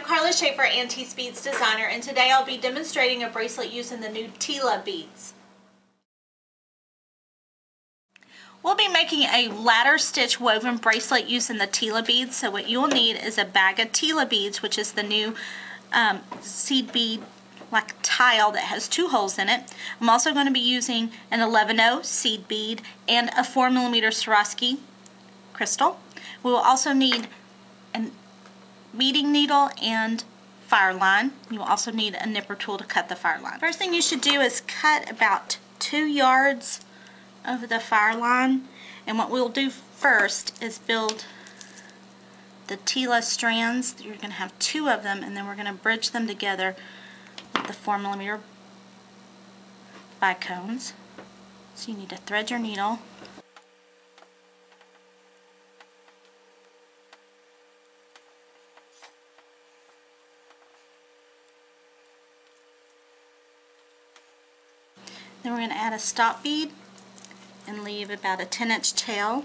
Karla and Tila Beads designer, and today I'll be demonstrating a bracelet using the new Tila Beads. We'll be making a ladder stitch woven bracelet using the Tila Beads. So what you'll need is a bag of Tila Beads, which is the new seed bead like tile that has 2 holes in it. I'm also going to be using an 11/0 seed bead and a 4mm Swarovski crystal. We will also need a beading needle and fire line. You will also need a nipper tool to cut the fire line. First thing you should do is cut about 2 yards over the fire line, and what we'll do first is build the Tila strands. You're going to have 2 of them, and then we're going to bridge them together with the 4mm bicones. So you need to thread your needle. Then we're going to add a stop bead and leave about a 10-inch tail.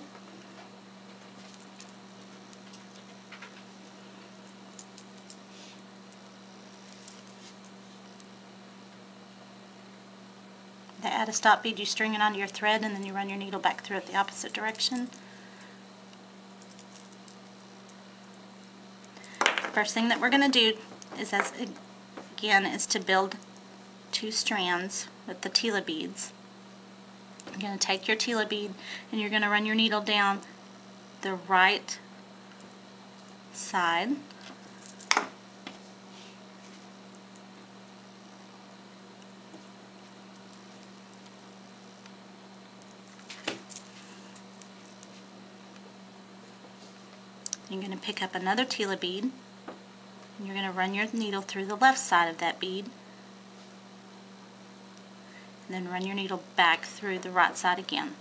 To add a stop bead, you string it onto your thread and then you run your needle back through it the opposite direction. First thing that we're going to do is, is to build 2 strands with the Tila beads. You're going to take your Tila bead and you're going to run your needle down the right side. You're going to pick up another Tila bead and you're going to run your needle through the left side of that bead. And then run your needle back through the right side again.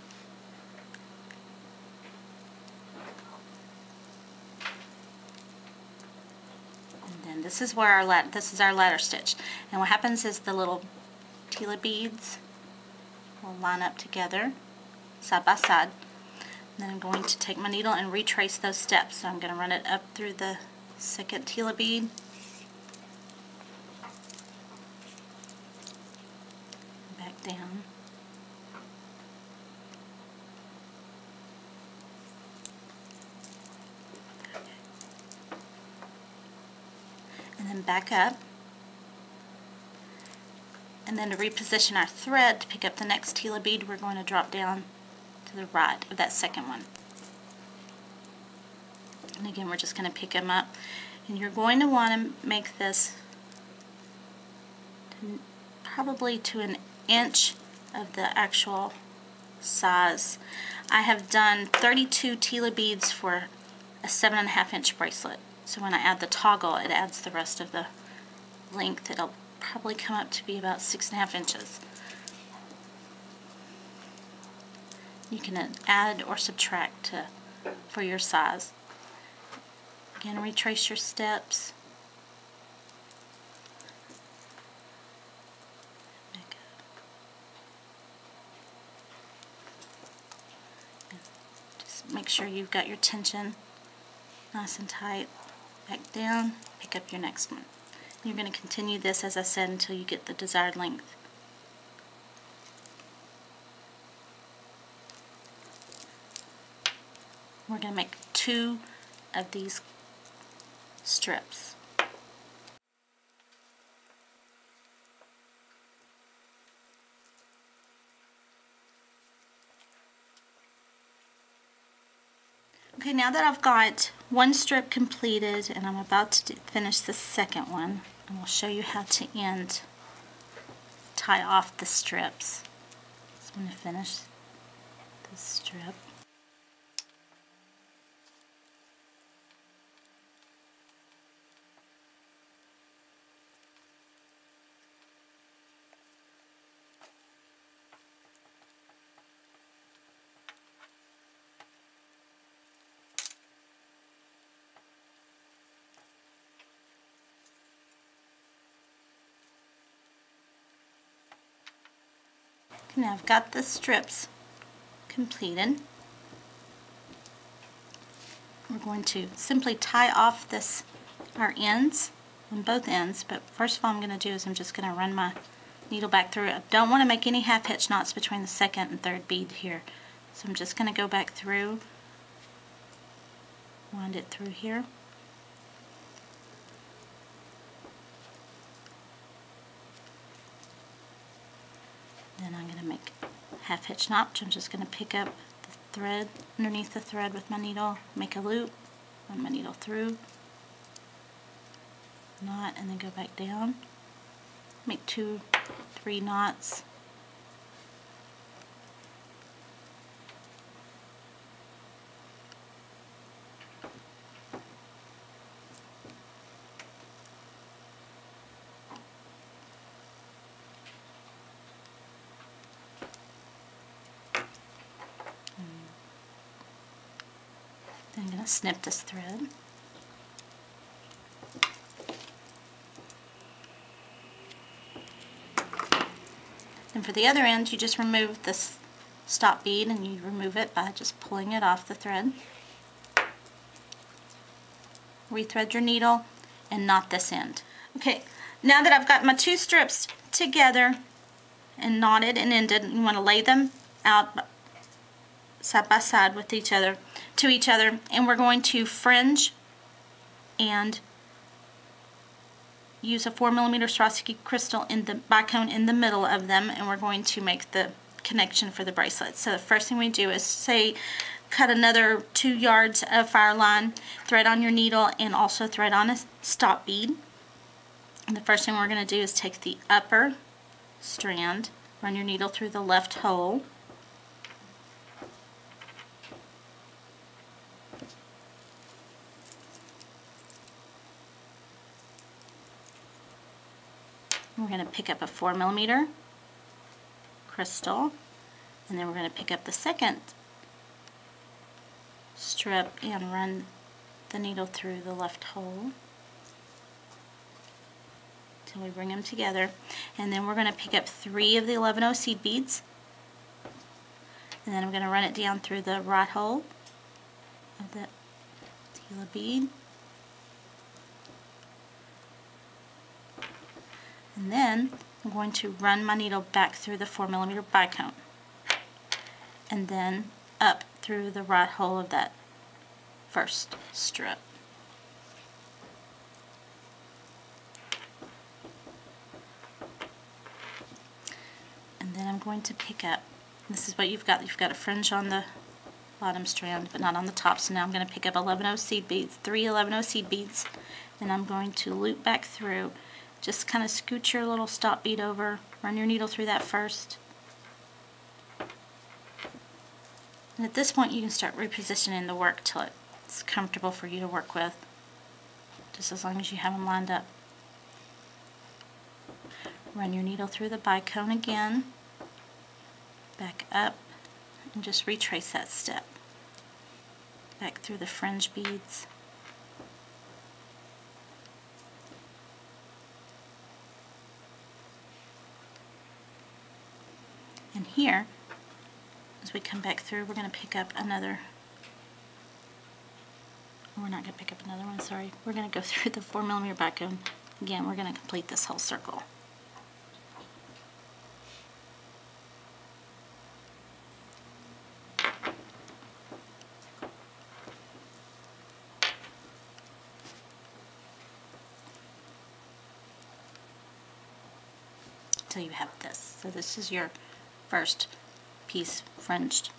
And then this is where our ladder stitch. And what happens is the little Tila beads will line up together side by side. And then I'm going to take my needle and retrace those steps. So I'm going to run it up through the second Tila bead. Down. And then back up. And then to reposition our thread to pick up the next Tila bead, we're going to drop down to the right of that second one. And again, we're just going to pick them up. And you're going to want to make this probably to an inch of the actual size. I have done 32 Tila beads for a 7.5 inch bracelet. So when I add the toggle, it adds the rest of the length. It'll probably come up to be about 6.5 inches. You can add or subtract for your size. Again, retrace your steps. Make sure you've got your tension nice and tight. Back down, pick up your next one. You're going to continue this, as I said, until you get the desired length. We're going to make 2 of these strips. Okay, now that I've got one strip completed and I'm about to finish the second one, and we'll show you how to tie off the strips. So I'm going to finish this strip. Now I've got the strips completed. We're going to simply tie off our ends on both ends, but first of all I'm going to do is I'm just going to run my needle back through. I don't want to make any half hitch knots between the second and third bead here, so I'm just going to go back through, wind it through here. Then I'm going to make half hitch knot, which I'm just going to pick up the thread underneath the thread with my needle, make a loop, run my needle through, knot, and then go back down, make 2, 3 knots, then I'm going to snip this thread. And for the other end, you just remove this stop bead, and you remove it by just pulling it off the thread. Rethread your needle and knot this end. Okay, now that I've got my 2 strips together and knotted and ended, you want to lay them out side by side with each other, and we're going to fringe and use a 4mm Swarovski crystal in the bicone in the middle of them, and we're going to make the connection for the bracelet. So the first thing we do is, say, cut another 2 yards of fire line, thread on your needle, and also thread on a stop bead. And the first thing we're going to do is take the upper strand, run your needle through the left hole, we're going to pick up a 4mm crystal, and then we're going to pick up the second strip and run the needle through the left hole until we bring them together. And then we're going to pick up 3 of the 11/0 seed beads, and then I'm going to run it down through the right hole of the Tila bead. And then I'm going to run my needle back through the 4mm bicone, and then up through the right hole of that first strip. And then I'm going to pick up, this is what you've got a fringe on the bottom strand but not on the top, so now I'm going to pick up 11/0 seed beads, 3 11/0 seed beads, and I'm going to loop back through. Just kind of scoot your little stop bead over, run your needle through that first. And at this point you can start repositioning the work till it's comfortable for you to work with, just as long as you have them lined up. Run your needle through the bicone again, back up, and just retrace that step. Back through the fringe beads. And here, as we come back through, we're going to pick up another, we're not going to pick up another one, sorry. We're going to go through the 4mm bicone. Again, we're going to complete this whole circle. Until you have this. So this is your first piece fringed.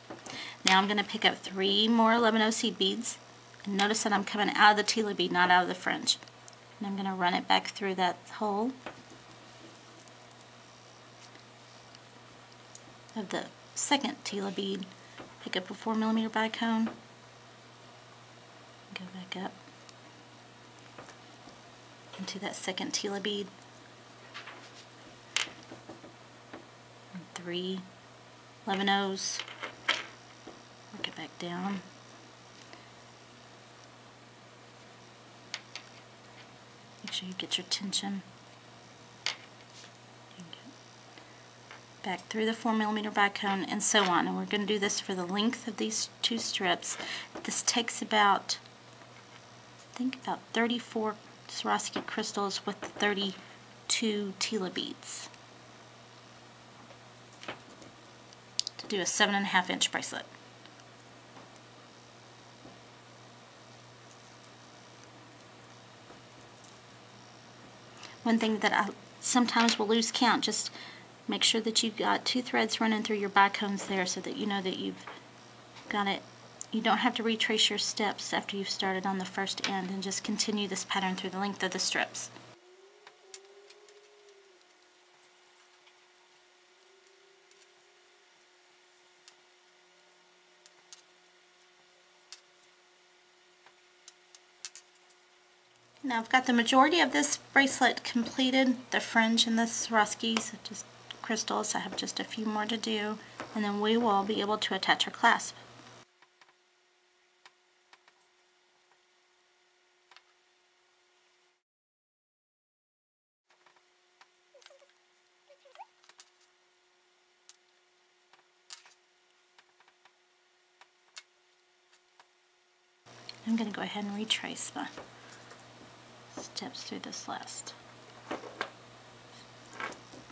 Now I'm going to pick up 3 more 11/0 seed beads, and notice that I'm coming out of the Tila bead, not out of the fringe. And I'm going to run it back through that hole of the second Tila bead, pick up a 4mm bicone, go back up into that second Tila bead, and 3 11/0s, work it back down, make sure you get your tension, back through the 4mm bicone, and so on. And we're going to do this for the length of these 2 strips. This takes about, I think about 34 Swarovski crystals with 32 Tila beads to do a 7.5-inch bracelet. One thing that I sometimes will lose count, just make sure that you've got 2 threads running through your bicones there so that you know that you've got it. You don't have to retrace your steps after you've started on the first end, and just continue this pattern through the length of the strips. Now I've got the majority of this bracelet completed, the fringe and the Swarovskis, just crystals. I have just a few more to do, and then we will be able to attach our clasp. I'm going to go ahead and retrace my steps through this last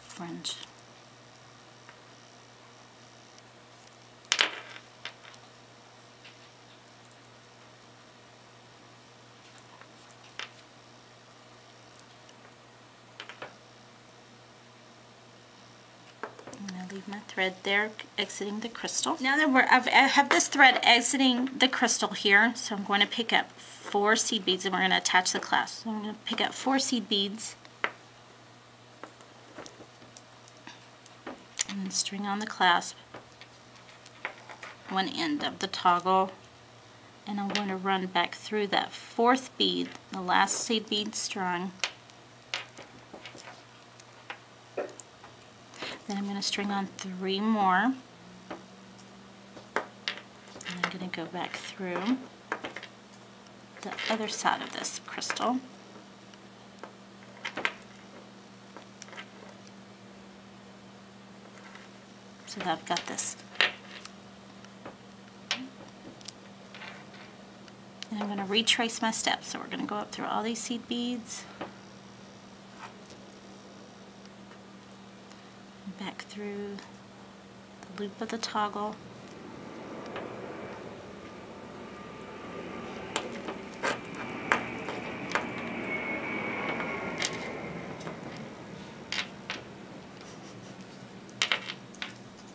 fringe. I'm going to leave my thread there exiting the crystal. Now that I have this thread exiting the crystal here, so I'm going to pick up 4 seed beads and we're going to attach the clasp. So I'm going to pick up 4 seed beads and then string on the clasp, one end of the toggle, and I'm going to run back through that 4th bead, the last seed bead strung. Then I'm going to string on 3 more. And I'm going to go back through the other side of this crystal. So that I've got this. And I'm going to retrace my steps. So we're going to go up through all these seed beads, back through the loop of the toggle,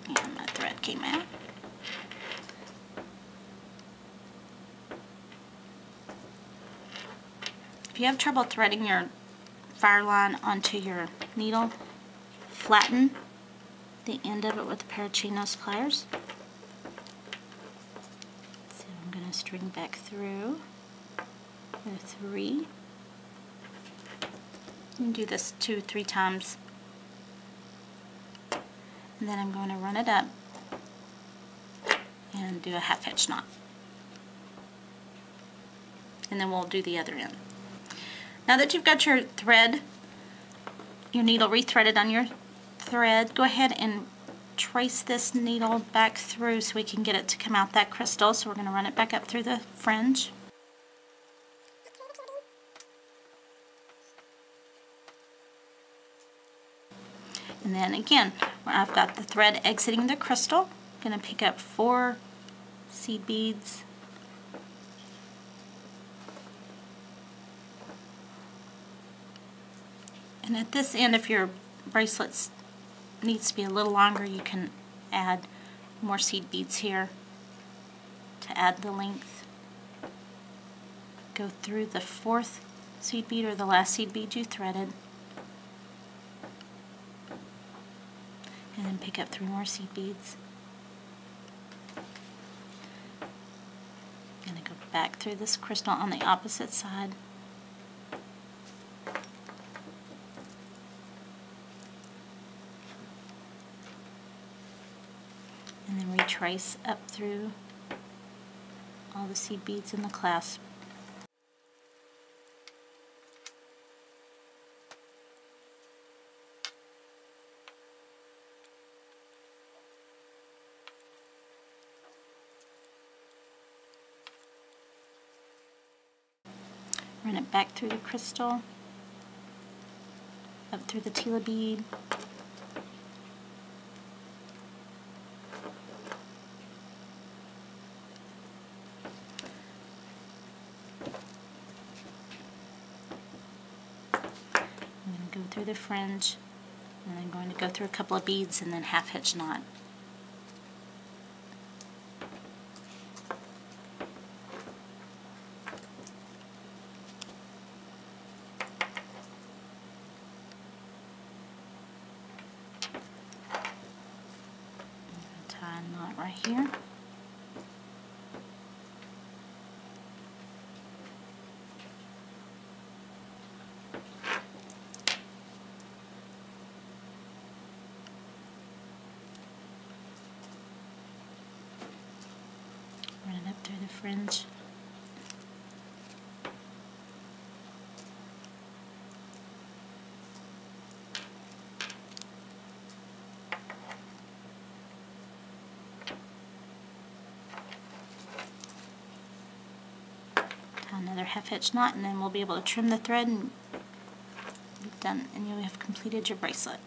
and my thread came out. If you have trouble threading your fire line onto your needle, flatten the end of it with a pair of chain nose pliers. So I'm going to string back through the 3. And do this 2 or 3 times. And then I'm going to run it up and do a 1/2 hitch knot. And then we'll do the other end. Now that you've got your thread, your needle rethreaded on your thread, go ahead and trace this needle back through so we can get it to come out that crystal. So we're going to run it back up through the fringe. And then again, where I've got the thread exiting the crystal, I'm going to pick up 4 seed beads. And at this end, if your bracelet needs to be a little longer, you can add more seed beads here to add the length. Go through the 4th seed bead or the last seed bead you threaded, and then pick up 3 more seed beads. I'm going to go back through this crystal on the opposite side. And then retrace up through all the seed beads in the clasp. Run it back through the crystal, up through the Tila bead. I'm going to go through the fringe, and I'm going to go through a couple of beads and then half hitch knot. Tie a knot right here. Run it up through the fringe. Tie another half hitch knot, and then we'll be able to trim the thread and be done, and you'll have completed your bracelet.